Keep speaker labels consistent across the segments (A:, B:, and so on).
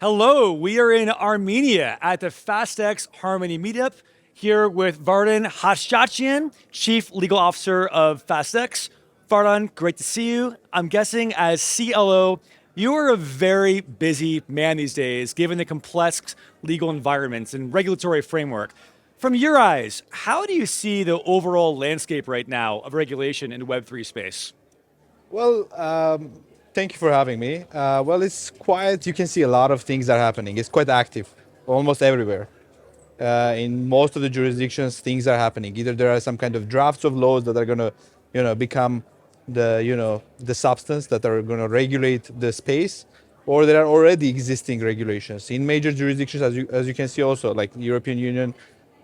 A: Hello, we are in Armenia at the Fastex Harmony Meetup here with Vardan Khachatryan, Chief Legal Officer of Fastex. Vardan, great to see you. I'm guessing as CLO, you are a very busy man these days, given the complex legal environments and regulatory framework. From your eyes, how do you see the overall landscape right now of regulation in the Web3 space?
B: Well, thank you for having me. Well, it's quite, you can see a lot of things are happening. It's quite active, almost everywhere. In most of the jurisdictions, things are happening. Either there are some kind of drafts of laws that are going to, become the substance that are going to regulate the space, or there are already existing regulations. In major jurisdictions, as you can see also, like the European Union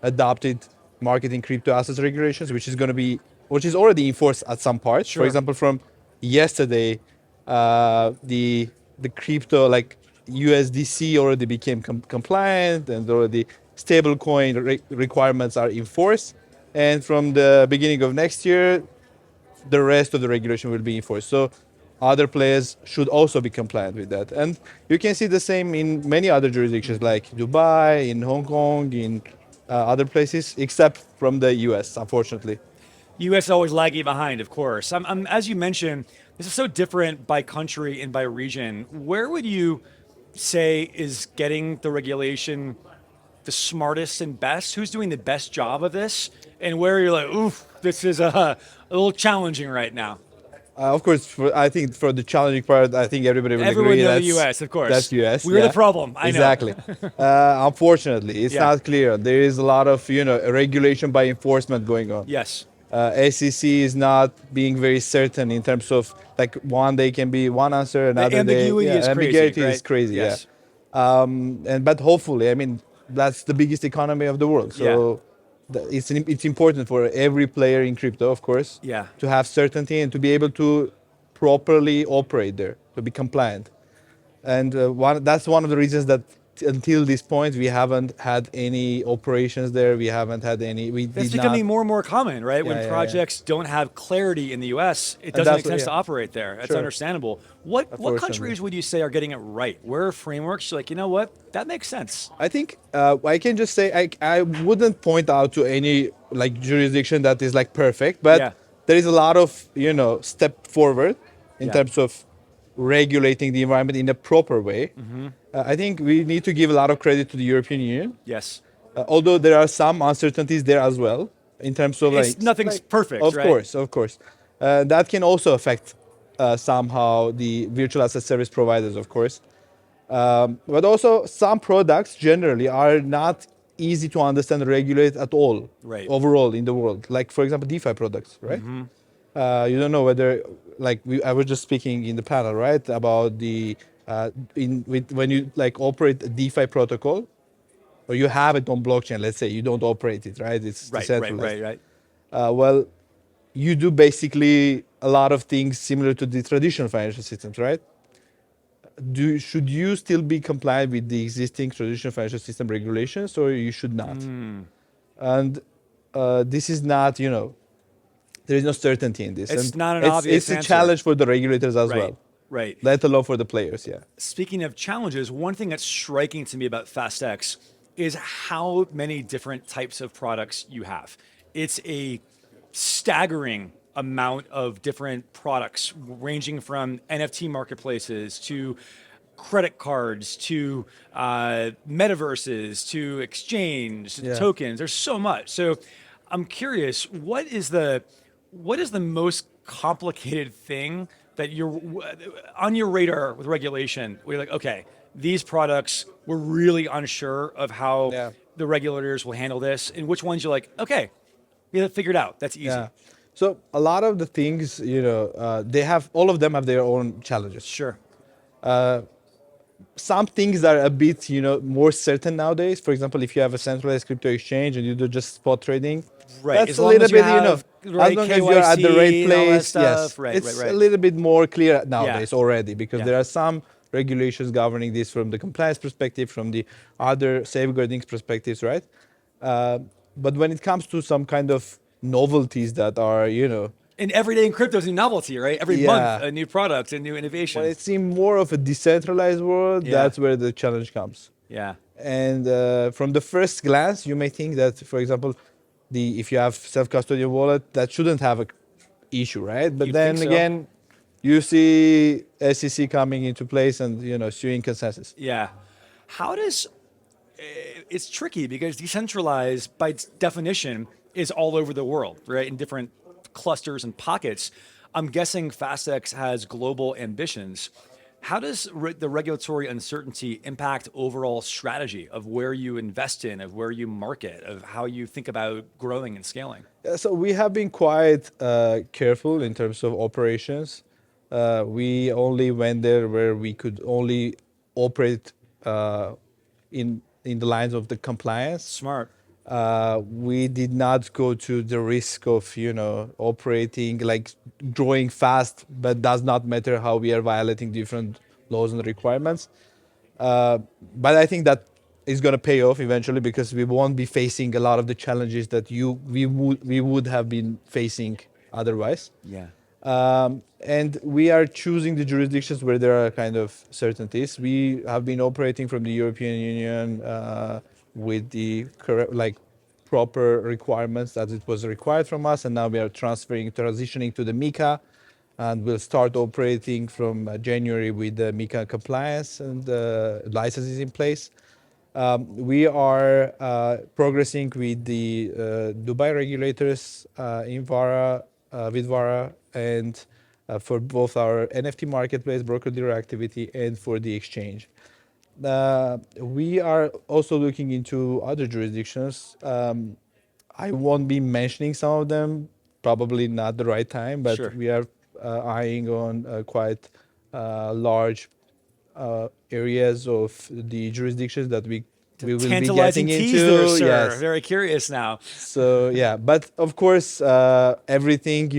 B: adopted marketing crypto assets regulations, which is already enforced at some parts. For
A: Sure.
B: example, from yesterday, the crypto like USDC already became compliant, and already stablecoin requirements are enforced. And from the beginning of next year, the rest of the regulation will be enforced. So other players should also be compliant with that. And you can see the same in many other jurisdictions like Dubai, in Hong Kong, in other places, except from the US, unfortunately.
A: US is always lagging behind, of course. As you mentioned, this is so different by country and by region. Where would you say is getting the regulation the smartest and best? Who's doing the best job of this? And where you're like, oof, this is a little challenging right now.
B: Of course, I think for the challenging part, I think everybody will
A: Everyone
B: agree
A: knows the US, of course.
B: that's US.
A: We're the
B: Yeah,
A: problem. I know.
B: exactly. Unfortunately, it's
A: Yeah.
B: not clear. There is a lot of regulation by enforcement going on.
A: Yes.
B: SEC is not being very certain in terms of like one day can be one answer, another
A: ambiguity
B: day
A: is crazy,
B: ambiguity
A: right?
B: is crazy.
A: Yes.
B: Yeah, and but hopefully, I mean, that's the biggest economy of the world. So it's important for every player in crypto, of course,
A: Yeah.
B: to have certainty and to be able to properly operate there, to be compliant. And that's one of the reasons that until this point we haven't had any operations there. We haven't had any. We
A: That's
B: did not.
A: becoming more and more common, right?
B: Yeah,
A: When
B: yeah, yeah.
A: projects don't have clarity in the US, it
B: And
A: doesn't
B: that's
A: make
B: what-
A: sense to
B: yeah.
A: operate there. That's
B: Sure.
A: understandable. What
B: Unfortunately.
A: countries would you say are getting it right? Where are frameworks you're like, you know what? That makes sense.
B: I think I can just say I wouldn't point out to any like jurisdiction that is like perfect, but
A: Yeah.
B: there is a lot of step forward in
A: Yeah.
B: terms of regulating the environment in a proper way. I think we need to give a lot of credit to the European Union,
A: Yes.
B: although there are some uncertainties there as well in terms of
A: Nothing's perfect,
B: Of
A: right?
B: course, of course, that can also affect somehow the virtual asset service providers, of course. But also, some products generally are not easy to understand and regulate at all
A: Right.
B: overall in the world. Like, for example, DeFi products, right? You don't know whether, like, I was just speaking in the panel, right, about the when you like operate a DeFi protocol, or you have it on blockchain. Let's say you don't operate it, right? It's
A: Right,
B: decentralized.
A: right.
B: Well, you do basically a lot of things similar to the traditional financial systems, right? Should you still be compliant with the existing traditional financial system regulations, or you should not? And this is not, there is no certainty in this.
A: It's
B: And
A: not an obvious
B: it's a
A: answer.
B: challenge for the regulators as
A: Right.
B: well,
A: Right.
B: let alone for the players. Yeah.
A: Speaking of challenges, one thing that's striking to me about Fastex is how many different types of products you have. It's a staggering amount of different products, ranging from NFT marketplaces to credit cards to metaverses to exchange to
B: Yeah.
A: tokens. There's so much. So I'm curious, what is the most complicated thing that you're on your radar with regulation? Where you're like, okay, these products we're really unsure of how
B: Yeah.
A: the regulators will handle this, and which ones you're like, okay, we have it figured out. That's easy.
B: Yeah. So a lot of the things, they have, all of them have their own challenges.
A: Sure.
B: Some things are a bit, more certain nowadays. For example, if you have a centralized crypto exchange and you do just spot trading,
A: Right.
B: that's
A: As
B: a
A: long
B: little
A: as you
B: bit,
A: have
B: as
A: right
B: long as you're at the
A: KYC
B: right
A: and all that
B: place,
A: stuff.
B: yes,
A: Right,
B: it's
A: right.
B: a little bit more clear nowadays
A: Yeah.
B: already, because
A: Yeah.
B: there are some regulations governing this from the compliance perspective, from the other safeguarding perspectives, right? But when it comes to some kind of novelties that are,
A: And every day in crypto is a new novelty, right? Every month,
B: Yeah.
A: a new product, a new
B: When
A: innovation.
B: it's in more of a decentralized world,
A: Yeah.
B: that's where the challenge comes.
A: Yeah.
B: And from the first glance, you may think that, for example, if you have self-custodial wallet, that shouldn't have a issue, right? But
A: You'd think
B: then
A: so.
B: again, you see SEC coming into place and suing consensus.
A: Yeah. How does it's tricky because decentralized, by its definition, is all over the world, right? In different clusters and pockets. I'm guessing Fastex has global ambitions. How does the regulatory uncertainty impact overall strategy of where you invest in, of where you market, of how you think about growing and scaling?
B: So we have been quite careful in terms of operations. We only went there where we could only operate in the lines of the compliance.
A: Smart.
B: We did not go to the risk of operating like growing fast, but does not matter how we are violating different laws and requirements. But I think that is going to pay off eventually because we won't be facing a lot of the challenges that we would have been facing otherwise.
A: Yeah.
B: And we are choosing the jurisdictions where there are kind of certainties. We have been operating from the European Union with the correct, like proper requirements that it was required from us, and now we are transitioning to the MiCA, and we'll start operating from January with the MiCA compliance and licenses in place. We are progressing with the Dubai regulators in VARA, with VARA, and for both our NFT marketplace, broker-dealer activity, and for the exchange. We are also looking into other jurisdictions. I won't be mentioning some of them, probably not the right time, but
A: Sure.
B: we are eyeing on quite large areas of the jurisdictions that we will be
A: Tantalizing
B: getting
A: tease there,
B: into.
A: sir.
B: Yes.
A: Very curious now.
B: So yeah, but of course, everything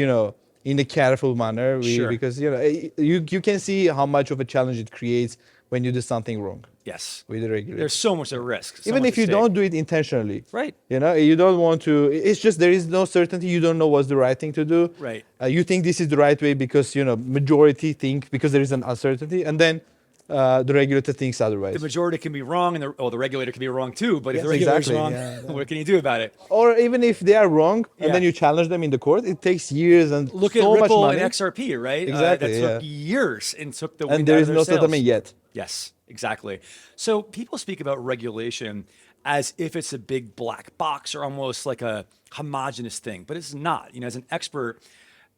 B: in a careful manner.
A: Sure.
B: Because you can see how much of a challenge it creates when you do something wrong
A: Yes.
B: with the regulator.
A: There's so much at risk. So
B: Even
A: much
B: if
A: at
B: you
A: stake.
B: don't do it intentionally,
A: Right.
B: you don't want to. It's just there is no certainty. You don't know what's the right thing to do.
A: Right.
B: You think this is the right way because majority think because there is an uncertainty, and then the regulator thinks otherwise.
A: The majority can be wrong, and the regulator can be wrong too. But if
B: Yes,
A: the regulator's
B: exactly.
A: wrong,
B: Yeah, yeah.
A: what can you do about it?
B: Or even if they are wrong, and
A: Yeah.
B: then you challenge them in the court, it takes years and
A: Look at
B: so much
A: Ripple
B: money.
A: and XRP, right?
B: Exactly,
A: That took
B: yeah.
A: years and took the
B: And
A: wind
B: there
A: out
B: is
A: of
B: no
A: their sails.
B: settlement yet.
A: Yes, exactly. So people speak about regulation as if it's a big black box or almost like a homogenous thing, but it's not. As an expert,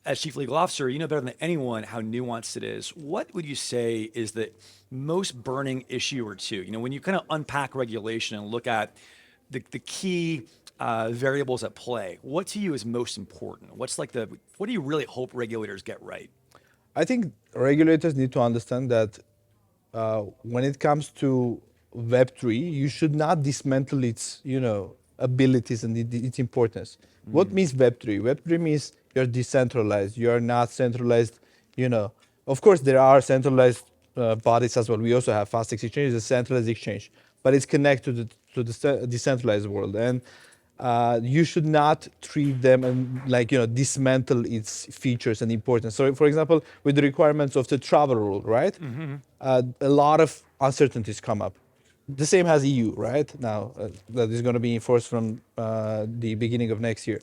A: as chief legal officer, you know better than anyone how nuanced it is. What would you say is the most burning issue or two? When you kind of unpack regulation and look at the key variables at play, what to you is most important? What do you really hope regulators get right?
B: I think regulators need to understand that when it comes to Web3, you should not dismantle its, abilities and its importance. What means Web3? Web3 means you're decentralized. You're not centralized. Of course, there are centralized bodies as well. We also have Fastex Exchange, a centralized exchange, but it's connected to the decentralized world. And you should not treat them and dismantle its features and importance. So, for example, with the requirements of the travel rule, right? A lot of uncertainties come up. The same as EU, right? Now that is going to be enforced from the beginning of next year.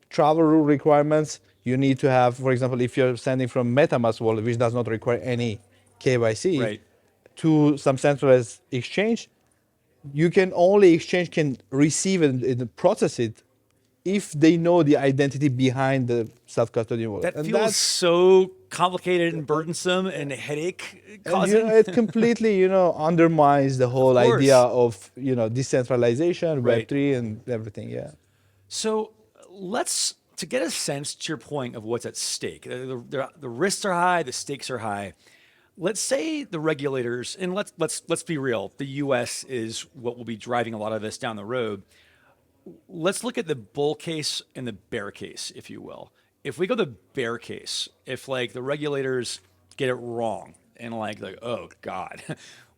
B: Travel rule requirements. You need to have, for example, if you're sending from MetaMask wallet, which does not require any KYC,
A: Right.
B: to some centralized exchange, exchange can receive and process it if they know the identity behind the self-custodian wallet.
A: That
B: And
A: feels so complicated and burdensome and headache
B: and,
A: causing.
B: it completely, undermines the whole
A: course.
B: idea of, decentralization,
A: Right.
B: Web3 and everything. Yeah.
A: So to get a sense to your point of what's at stake, the risks are high, the stakes are high. Let's say the regulators, and let's be real, the U.S. is what will be driving a lot of this down the road. Let's look at the bull case and the bear case, if you will. If we go the bear case, if the regulators get it wrong and oh God,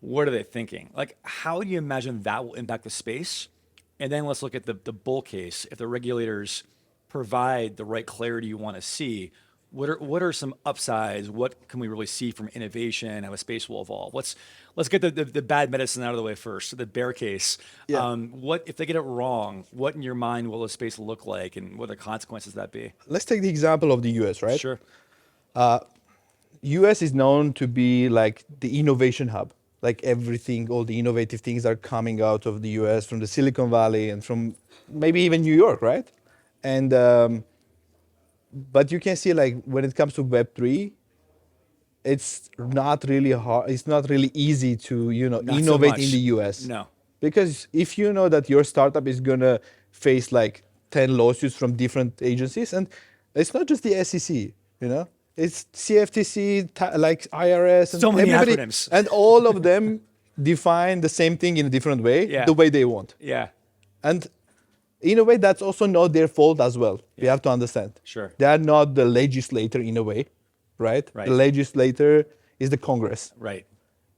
A: what are they thinking? How do you imagine that will impact the space? And then let's look at the bull case. If the regulators provide the right clarity you want to see, What are some upsides? What can we really see from innovation? How a space will evolve? Let's get the bad medicine out of the way first. The bear case.
B: Yeah.
A: What if they get it wrong? What in your mind will the space look like, and what are the consequences of that be?
B: Let's take the example of the US, right?
A: Sure.
B: US is known to be like the innovation hub. Like everything, all the innovative things are coming out of the US from the Silicon Valley and from maybe even New York, right? And but you can see like when it comes to Web3, it's not really hard. It's not really easy to
A: Not so
B: innovate in
A: much.
B: the US.
A: No.
B: Because if you know that your startup is gonna face like 10 lawsuits from different agencies, and it's not just the SEC, it's CFTC, like IRS, and
A: So many
B: everybody,
A: acronyms.
B: and all of them define the same thing in a different way,
A: Yeah.
B: the way they want.
A: Yeah.
B: And in a way, that's also not their fault as well. We
A: Yeah.
B: have to understand.
A: Sure.
B: They are not the legislator in a way, right?
A: Right.
B: The legislator is the Congress,
A: Right.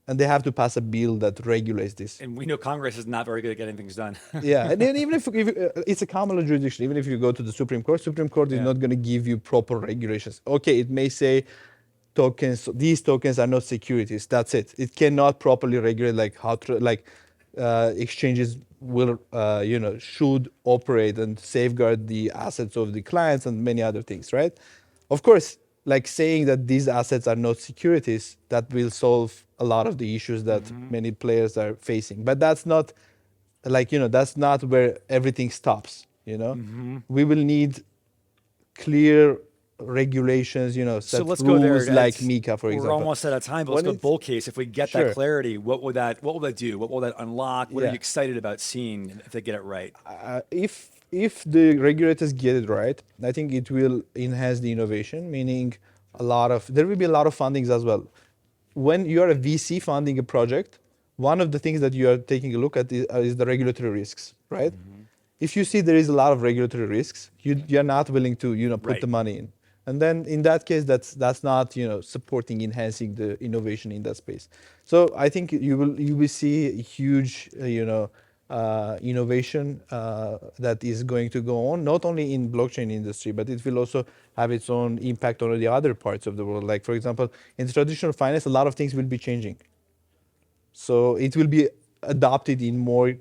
B: and they have to pass a bill that regulates this.
A: And we know Congress is not very good at getting things done.
B: Yeah, and then even if it's a common law jurisdiction, even if you go to the Supreme Court is
A: Yeah.
B: not going to give you proper regulations. Okay, it may say these tokens are not securities. That's it. It cannot properly regulate like how exchanges will, should operate and safeguard the assets of the clients and many other things, right? Of course, like saying that these assets are not securities, that will solve a lot of the issues that many players are facing. But that's not that's not where everything stops, We will need clear regulations,
A: So
B: set
A: let's go there.
B: rules like
A: It's-
B: MiCA, for example.
A: We're almost out of time, but let's
B: When
A: go bull case. If we get
B: Sure.
A: that clarity, what will that do? What will that unlock? What are
B: Yeah.
A: you excited about seeing if they get it right?
B: If the regulators get it right, I think it will enhance the innovation, meaning there will be a lot of fundings as well. When you are a VC funding a project, one of the things that you are taking a look at is the regulatory risks, right? If you see there is a lot of regulatory risks, you're not willing to put
A: Right.
B: the money in. And then in that case, that's not supporting enhancing the innovation in that space. So I think you will see a huge innovation that is going to go on, not only in blockchain industry, but it will also have its own impact on the other parts of the world. Like for example, in traditional finance, a lot of things will be changing. So it will be adopted in more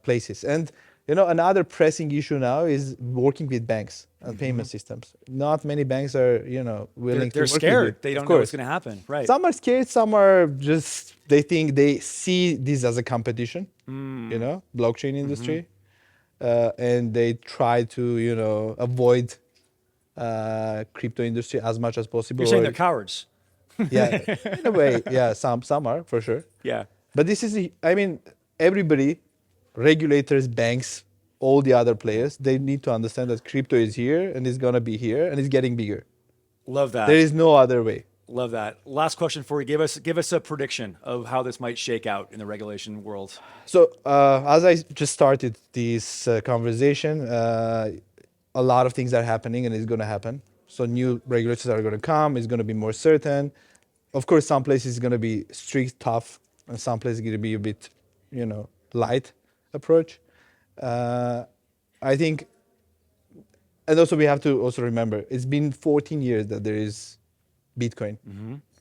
B: places. And another pressing issue now is working with banks and payment systems. Not many banks are willing to
A: They're
B: work
A: scared.
B: with you.
A: They
B: Of
A: don't know what's
B: course.
A: going to happen. Right.
B: Some are scared, some are just they think they see this as a competition, blockchain industry, and they try to avoid crypto industry as much as possible.
A: You're saying they're cowards.
B: Yeah, in a way, yeah, some are for sure.
A: Yeah.
B: But this is, everybody, regulators, banks, all the other players, they need to understand that crypto is here and it's gonna be here and it's getting bigger.
A: Love that.
B: There is no other way.
A: Love that. Last question for you. Give us a prediction of how this might shake out in the regulation world.
B: So as I just started this conversation, a lot of things are happening and it's gonna happen. So new regulators are gonna come, it's gonna be more certain. Of course, some places it's gonna be strict, tough, and some places it's gonna be a bit, light approach. I think, and also we have to also remember, it's been 14 years that there is Bitcoin.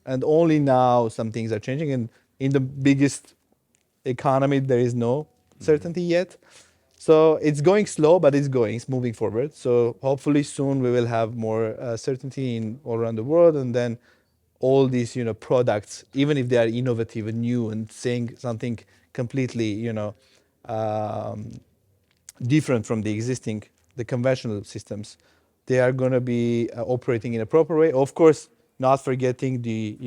B: And only now some things are changing. And in the biggest economy, there is no certainty yet. So it's going slow, but it's moving forward. So hopefully soon we will have more certainty in all around the world. And then all these, products, even if they are innovative and new and saying something completely, different from the conventional systems, they are going to be operating in a proper way. Of course, not forgetting the,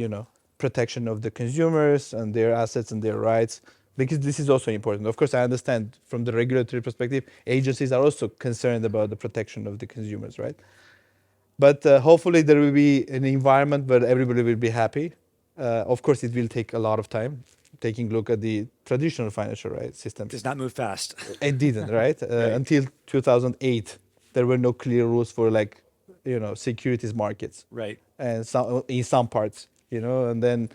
B: protection of the consumers and their assets and their rights, because this is also important. Of course, I understand from the regulatory perspective, agencies are also concerned about the protection of the consumers, right? But hopefully there will be an environment where everybody will be happy. Of course, it will take a lot of time. Taking a look at the traditional financial systems.
A: Does not move fast.
B: It didn't, right? Until 2008, there were no clear rules for securities markets.
A: Right.
B: And in some parts, and then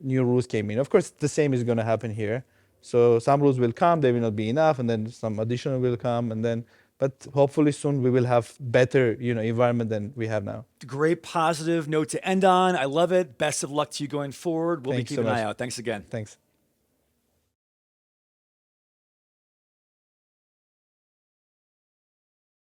B: new rules came in. Of course, the same is going to happen here. So some rules will come, they will not be enough, and then some additional will come, and then. but hopefully soon we will have better, environment than we have now.
A: Great positive note to end on. I love it. Best of luck to you going forward. We'll be
B: Thanks so
A: keeping an eye
B: much.
A: out. Thanks again.
B: Thanks.